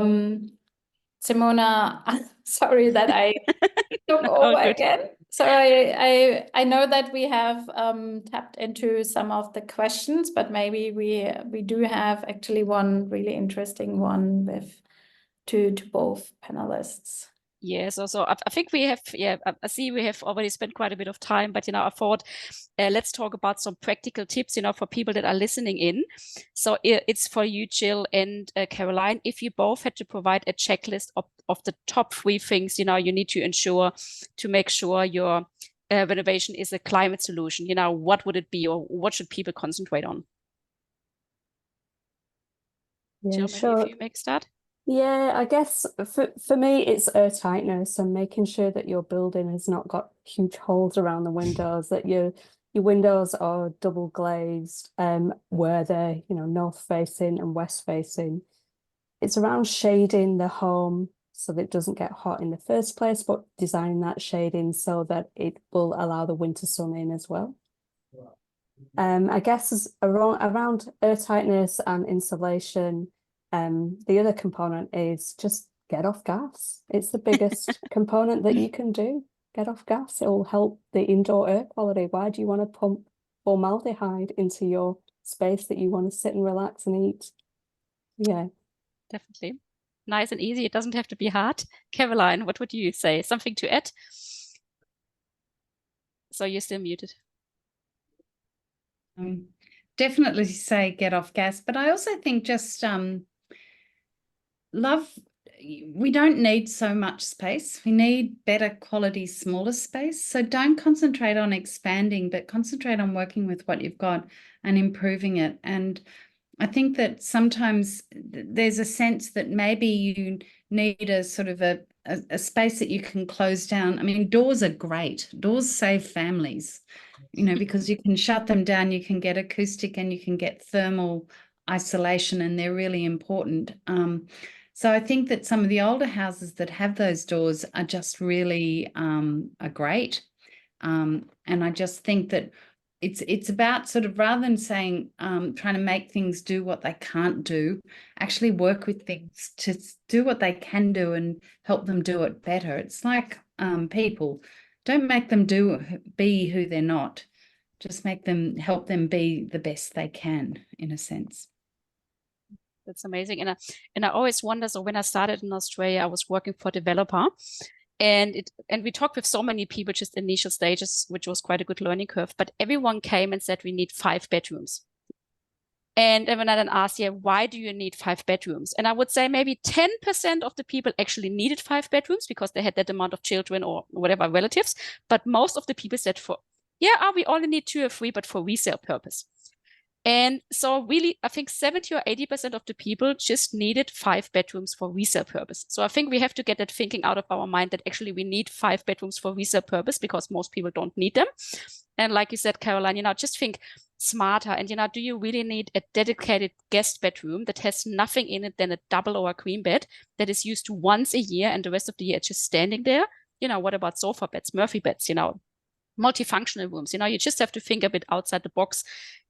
Simona, sorry that I took over again. So I know that we have tapped into some of the questions, but maybe we do have actually one really interesting one with to both panelists. Yes, so I think we have, I see we have already spent quite a bit of time, but, you know, I thought let's talk about some practical tips, you know, for people that are listening in. So it's for you, Gill and Caroline, if you both had to provide a checklist of the top 3 things, you know, you need to ensure to make sure your renovation is a climate solution, you know, what would it be, or what should people concentrate on? Yeah, Gill, sure. maybe if you make start. Yeah, I guess for me, it's airtightness and making sure that your building has not got huge holes around the windows, that your windows are double glazed, where they're, you know, north facing and west facing. It's around shading the home so that it doesn't get hot in the first place, but designing that shading so that it will allow the winter sun in as well. I guess around airtightness and insulation. The other component is just get off gas. It's the biggest component that you can do. Get off gas. It will help the indoor air quality. Why do you want to pump formaldehyde into your space that you want to sit and relax and eat? Yeah. Definitely. Nice and easy. It doesn't have to be hard. Caroline, what would you say? Something to add? So you're still muted. Definitely say get off gas, but I also think just we don't need so much space. We need better quality, smaller space. So don't concentrate on expanding, but concentrate on working with what you've got and improving it. And I think that sometimes there's a sense that maybe you need a sort of a space that you can close down. I mean, doors are great. Doors save families, you know, because you can shut them down, you can get acoustic and you can get thermal isolation, and they're really important. So I think that some of the older houses that have those doors are just really are great. And I just think that it's about sort of, rather than saying trying to make things do what they can't do, actually work with things to do what they can do and help them do it better. It's like people, don't make them be who they're not. Just help them be the best they can, in a sense. That's amazing. And I always wonder, so when I started in Australia, I was working for a developer, and we talked with so many people just initial stages, which was quite a good learning curve, but everyone came and said we need 5 bedrooms. And when I then asked, yeah, why do you need 5 bedrooms? And I would say maybe 10% of the people actually needed 5 bedrooms because they had that amount of children or whatever relatives. But most of the people said we only need 2 or 3, but for resale purpose. And so really, I think 70 or 80% of the people just needed 5 bedrooms for resale purpose. So I think we have to get that thinking out of our mind that actually we need 5 bedrooms for resale purpose because most people don't need them. And like you said, Caroline, just think smarter. And, do you really need a dedicated guest bedroom that has nothing in it than a double or a queen bed that is used once a year and the rest of the year it's just standing there? What about sofa beds, Murphy beds, multifunctional rooms? You just have to think a bit outside the box.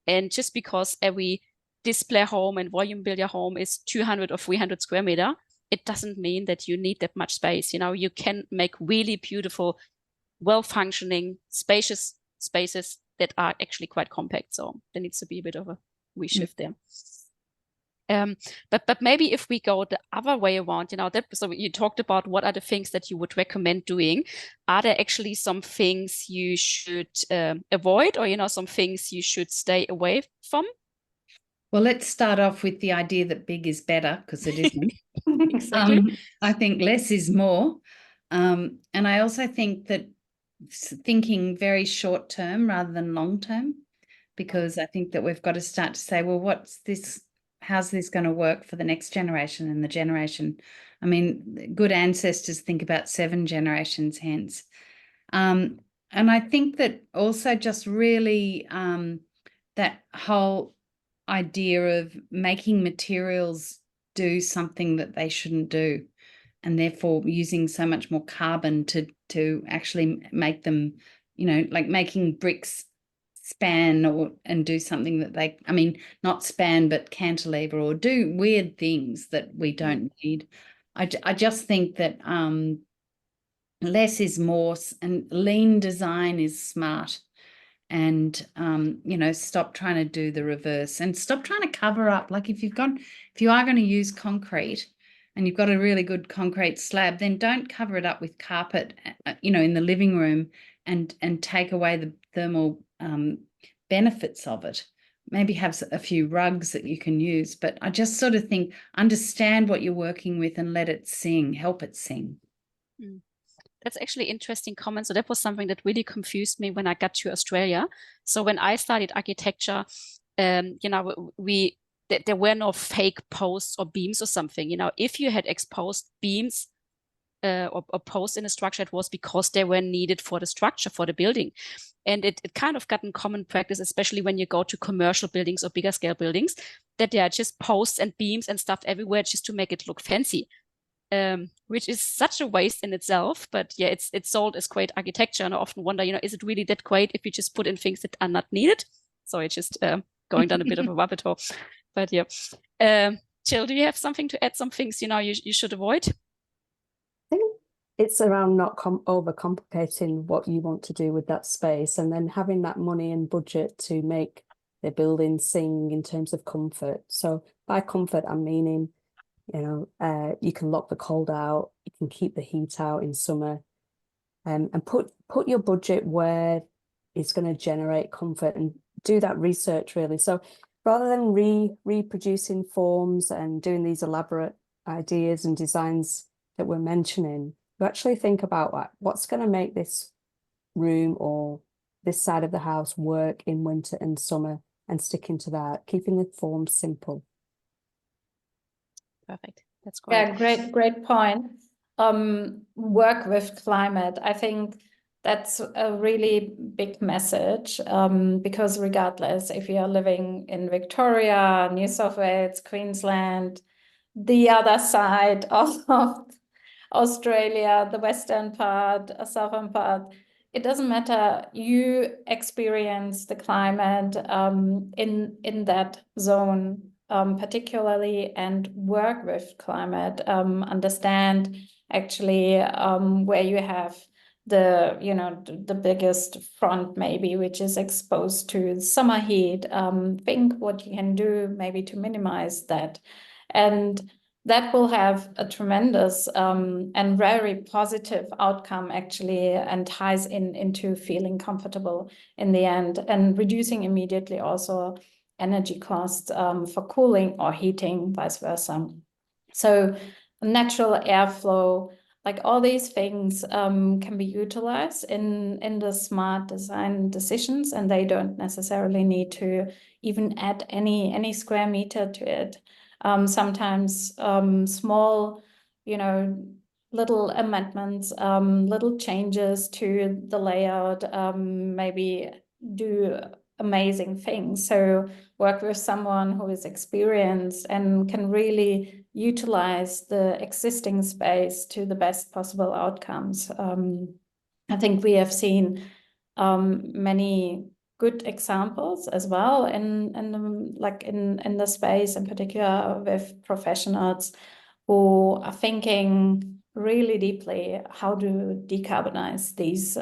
And just because every display home and volume builder home is 200 or 300 square meter, it doesn't mean that you need that much space. You can make really beautiful, well-functioning, spacious spaces that are actually quite compact. So there needs to be a bit of a reshift there. But maybe if we go the other way around, so you talked about what are the things that you would recommend doing. Are there actually some things you should avoid, or some things you should stay away from? Well, let's start off with the idea that big is better, because it isn't. Exactly. I think less is more. And I also think that thinking very short term rather than long term, because I think that we've got to start to say, well, how's this going to work for the next generation and the generation? I mean, good ancestors think about 7 generations hence. And I think that also just really that whole idea of making materials do something that they shouldn't do, and therefore using so much more carbon to actually make them, like making bricks span and do something that not span but cantilever or do weird things that we don't need. I just think that less is more, and lean design is smart. And stop trying to do the reverse, and stop trying to cover up. Like if you are going to use concrete and you've got a really good concrete slab, then don't cover it up with carpet, in the living room and take away the thermal benefits of it. Maybe have a few rugs that you can use, but I just sort of think, understand what you're working with and let it sing, help it sing. That's actually interesting comment. So that was something that really confused me when I got to Australia. So when I studied architecture, there were no fake posts or beams or something. If you had exposed beams or posts in a structure, it was because they were needed for the structure, for the building. And it kind of got in common practice, especially when you go to commercial buildings or bigger scale buildings, that there are just posts and beams and stuff everywhere just to make it look fancy. Which is such a waste in itself, but yeah, it's sold as great architecture, and I often wonder, is it really that great if you just put in things that are not needed? So it's just going down a bit of a rabbit hole. But yeah, Jill, do you have something to add? Some things you should avoid? I think it's around not overcomplicating what you want to do with that space, and then having that money and budget to make the building sing in terms of comfort. So by comfort, I'm meaning you can lock the cold out, you can keep the heat out in summer, and put your budget where it's going to generate comfort, and do that research really. So rather than reproducing forms and doing these elaborate ideas and designs that we're mentioning, you actually think about what's going to make this room or this side of the house work in winter and summer, and sticking to that, keeping the forms simple. Perfect. That's great. Yeah, great point. Work with climate. I think that's a really big message, because regardless if you're living in Victoria, New South Wales, Queensland, the other side of Australia, the western part, southern part, it doesn't matter. You experience the climate in that zone particularly, and work with climate, understand actually where you have the biggest front maybe, which is exposed to summer heat. Think what you can do maybe to minimize that, and that will have a tremendous and very positive outcome actually, and ties into feeling comfortable in the end, and reducing immediately also energy costs for cooling or heating, vice versa. So natural airflow, like all these things can be utilized in the smart design decisions, and they don't necessarily need to even add any square meter to it. Sometimes small, little amendments, little changes to the layout, maybe do amazing things. So work with someone who is experienced and can really utilize the existing space to the best possible outcomes. I think we have seen many good examples as well in the space, in particular with professionals who are thinking really deeply how to decarbonize these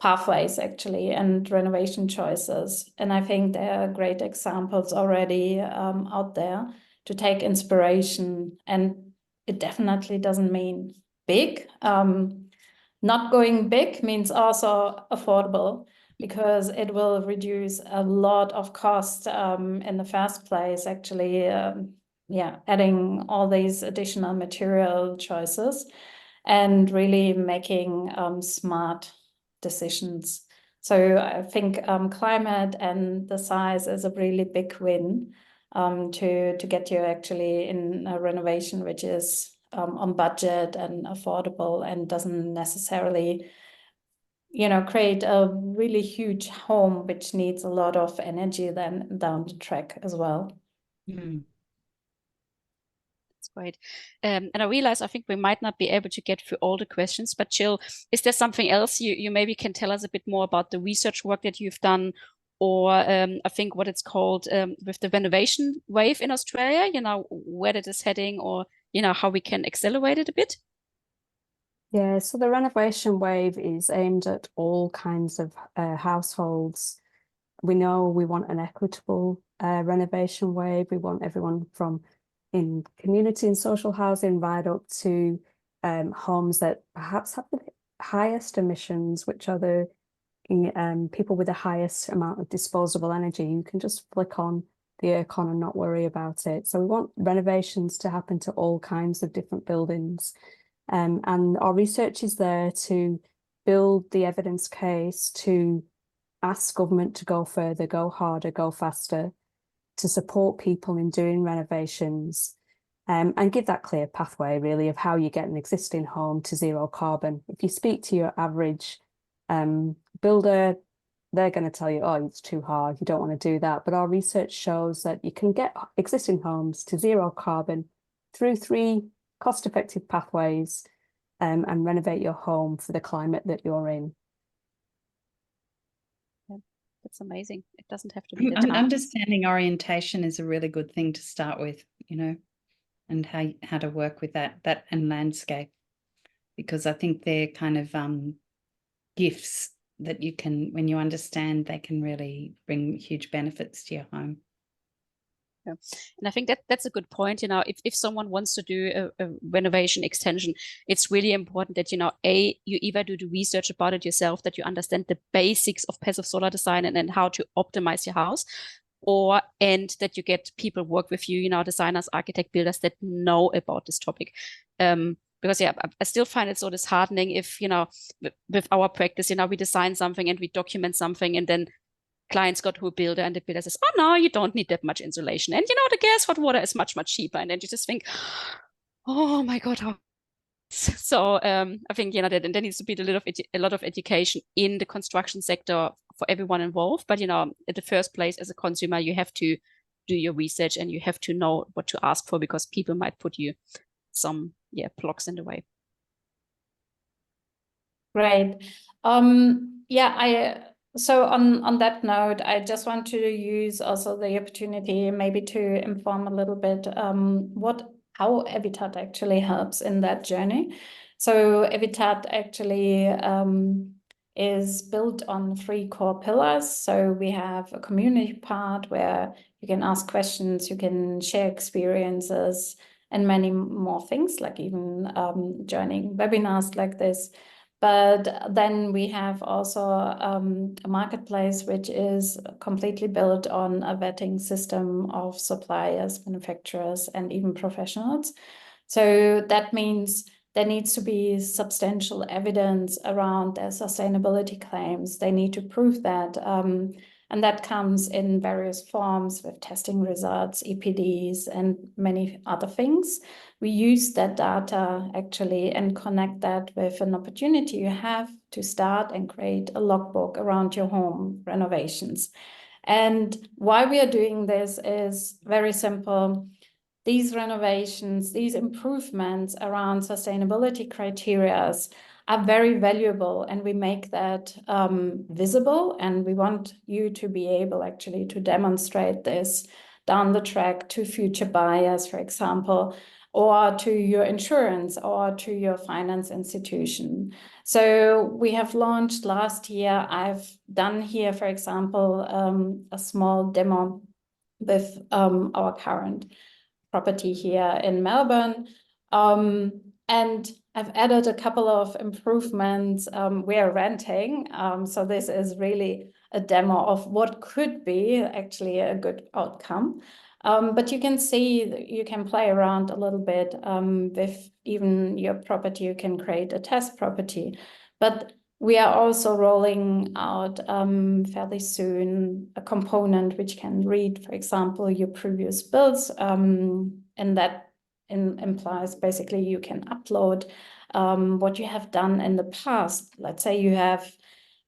pathways actually and renovation choices. And I think there are great examples already out there to take inspiration. And it definitely doesn't mean big. Not going big means also affordable, because it will reduce a lot of cost in the first place, actually, adding all these additional material choices and really making smart decisions. So I think climate and the size is a really big win to get you actually in a renovation which is on budget and affordable and doesn't necessarily create a really huge home which needs a lot of energy then down the track as well. Mm. That's great. And I realize I think we might not be able to get through all the questions, but Gill, is there something else you maybe can tell us a bit more about the research work that you've done, or I think what it's called with the renovation wave in Australia, where that is heading, or, how we can accelerate it a bit? Yeah, so the renovation wave is aimed at all kinds of households. We know we want an equitable renovation wave. We want everyone from in community and social housing right up to homes that perhaps have the highest emissions, which are the people with the highest amount of disposable energy. You can just flick on the aircon and not worry about it. So we want renovations to happen to all kinds of different buildings. And our research is there to build the evidence case, to ask government to go further, go harder, go faster, to support people in doing renovations, and give that clear pathway, really, of how you get an existing home to zero carbon. If you speak to your average builder, they're going to tell you, oh, it's too hard, you don't want to do that. But our research shows that you can get existing homes to zero carbon through 3 cost-effective pathways and renovate your home for the climate that you're in. Yeah, that's amazing. It doesn't have to be the Understanding orientation is a really good thing to start with, and how to work with that and landscape, because I think they're kind of gifts that you can, when you understand, they can really bring huge benefits to your home. Yeah. And I think that's a good point. If someone wants to do a renovation extension, it's really important that, you either do the research about it yourself, that you understand the basics of passive solar design and how to optimize your house, and that you get people work with you, designers, architect, builders that know about this topic. Because I still find it so disheartening if, with our practice, we design something and we document something, and then clients go to a builder and the builder says, oh, no, you don't need that much insulation. And, the gas hot water is much, much cheaper. And then you just think, oh my God, how. So I think, there needs to be a lot of education in the construction sector for everyone involved. But, in the first place, as a consumer, you have to do your research and you have to know what to ask for, because people might put you some blocks in the way. Great. So on that note, I just want to use also the opportunity maybe to inform a little bit how Evitat actually helps in that journey. So Evitat actually is built on 3 core pillars. So we have a community part where you can ask questions, you can share experiences, and many more things, like even joining webinars like this. But then we have also a marketplace which is completely built on a vetting system of suppliers, manufacturers, and even professionals. So that means there needs to be substantial evidence around their sustainability claims. They need to prove that. And that comes in various forms with testing results, EPDs, and many other things. We use that data actually and connect that with an opportunity you have to start and create a logbook around your home renovations. And why we are doing this is very simple. These renovations, these improvements around sustainability criteria are very valuable, and we make that visible, and we want you to be able actually to demonstrate this down the track to future buyers, for example, or to your insurance or to your finance institution. So we have launched last year. I've done here, for example, a small demo with our current property here in Melbourne. And I've added a couple of improvements. We are renting, so this is really a demo of what could be actually a good outcome. But you can see, you can play around a little bit with even your property. You can create a test property. But we are also rolling out fairly soon a component which can read, for example, your previous bills, and that implies basically you can upload what you have done in the past. Let's say you have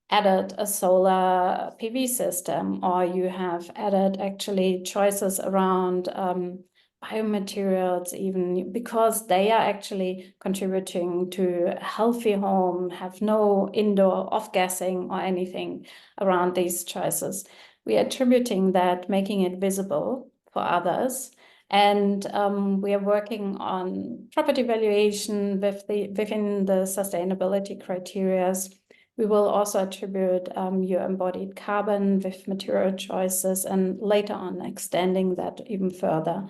added a solar PV system, or you have added actually choices around biomaterials, even because they are actually contributing to a healthy home, have no indoor off-gassing or anything around these choices. We are attributing that, making it visible for others. And we are working on property valuation within the sustainability criteria. We will also attribute your embodied carbon with material choices, and later on extending that even further.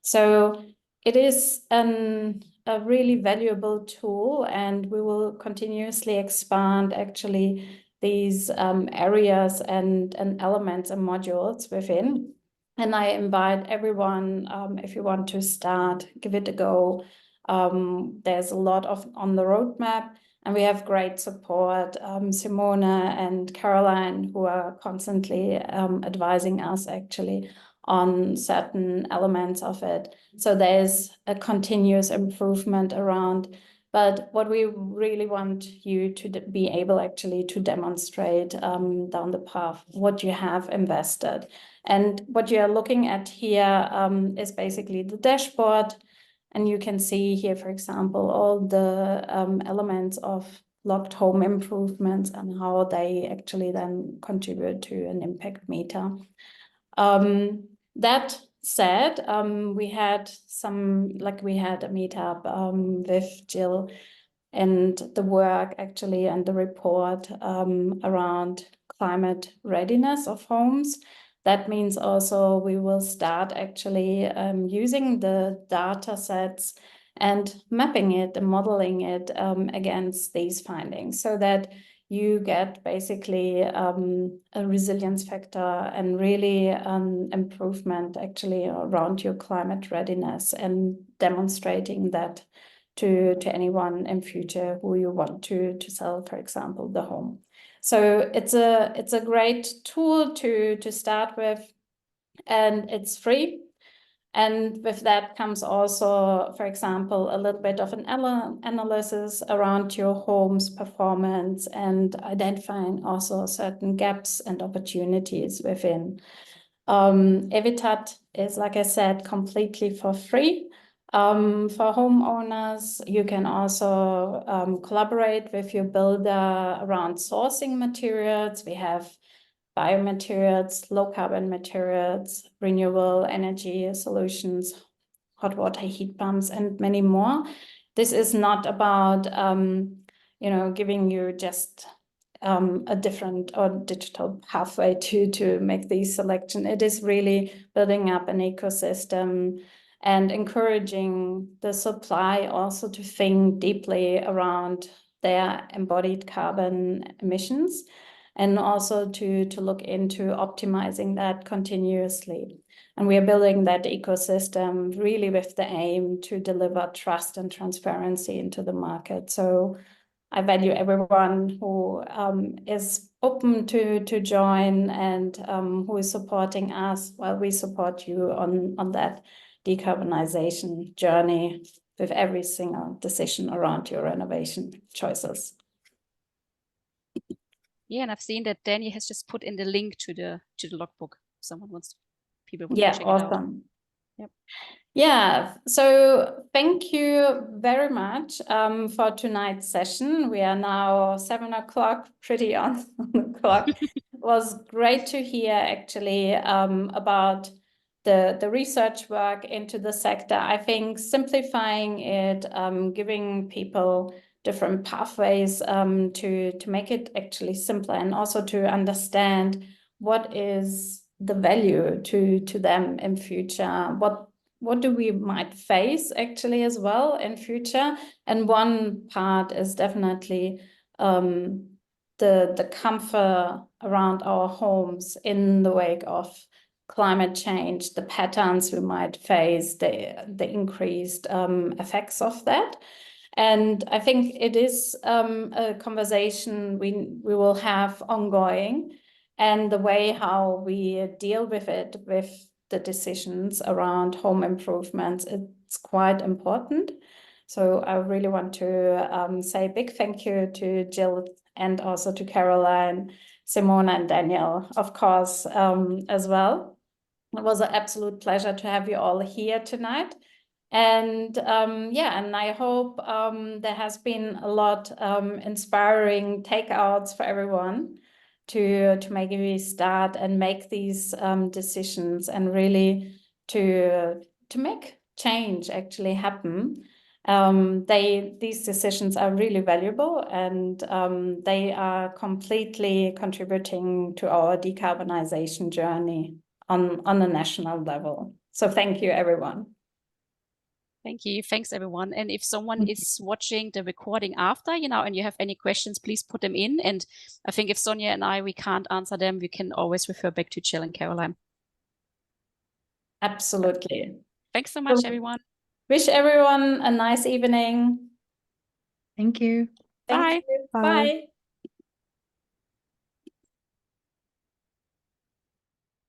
So it is a really valuable tool, and we will continuously expand actually these areas and elements and modules within. And I invite everyone, if you want to start, give it a go. There's a lot on the roadmap, and we have great support. Simona and Caroline, who are constantly advising us actually on certain elements of it. So there's a continuous improvement around. But what we really want you to be able actually to demonstrate down the path, what you have invested. And what you are looking at here is basically the dashboard. And you can see here, for example, all the elements of locked home improvements and how they actually then contribute to an impact meter. That said, we had a meetup with Gill and the work actually and the report around climate readiness of homes. That means also we will start actually using the data sets and mapping it and modeling it against these findings, so that you get basically a resilience factor and really improvement actually around your climate readiness, and demonstrating that to anyone in future who you want to sell, for example, the home. So it's a great tool to start with, and it's free. And with that comes also, for example, a little bit of an analysis around your home's performance and identifying also certain gaps and opportunities within. Evitat is, like I said, completely for free. For homeowners, you can also collaborate with your builder around sourcing materials. We have biomaterials, low carbon materials, renewable energy solutions, hot water heat pumps, and many more. This is not about giving you just a different or digital pathway to make these selection. It is really building up an ecosystem and encouraging the supply also to think deeply around their embodied carbon emissions, and also to look into optimizing that continuously. And we are building that ecosystem really with the aim to deliver trust and transparency into the market. So I value everyone who is open to join and who is supporting us while we support you on that decarbonization journey with every single decision around your renovation choices. Yeah, and I've seen that Danny has just put in the link to the logbook. People want Yeah, to check it out. awesome. Yep. Yeah, so thank you very much for tonight's session. We are now 7 o'clock, pretty on the clock. It was great to hear actually about the research work into the sector. I think simplifying it, giving people different pathways to make it actually simpler, and also to understand what is the value to them in future, what do we might face actually as well in future. And one part is definitely the comfort around our homes in the wake of climate change, the patterns we might face, the increased effects of that. And I think it is a conversation we will have ongoing, and the way how we deal with it, with the decisions around home improvements, it's quite important. So I really want to say a big thank you to Gill and also to Caroline, Simona and Daniel, of course, as well. It was an absolute pleasure to have you all here tonight. And yeah, and I hope there has been a lot inspiring takeouts for everyone to maybe start and make these decisions, and really to make change actually happen. These decisions are really valuable, and they are completely contributing to our decarbonization journey on a national level. So thank you, everyone. Thank you. Thanks, everyone. And if someone is watching the recording after, and you have any questions, please put them in. And I think if Sonia and we can't answer them, we can always refer back to Gill and Caroline. Absolutely. Thanks so much, everyone. Wish everyone a nice evening. Thank you. Thank you. Bye. Bye.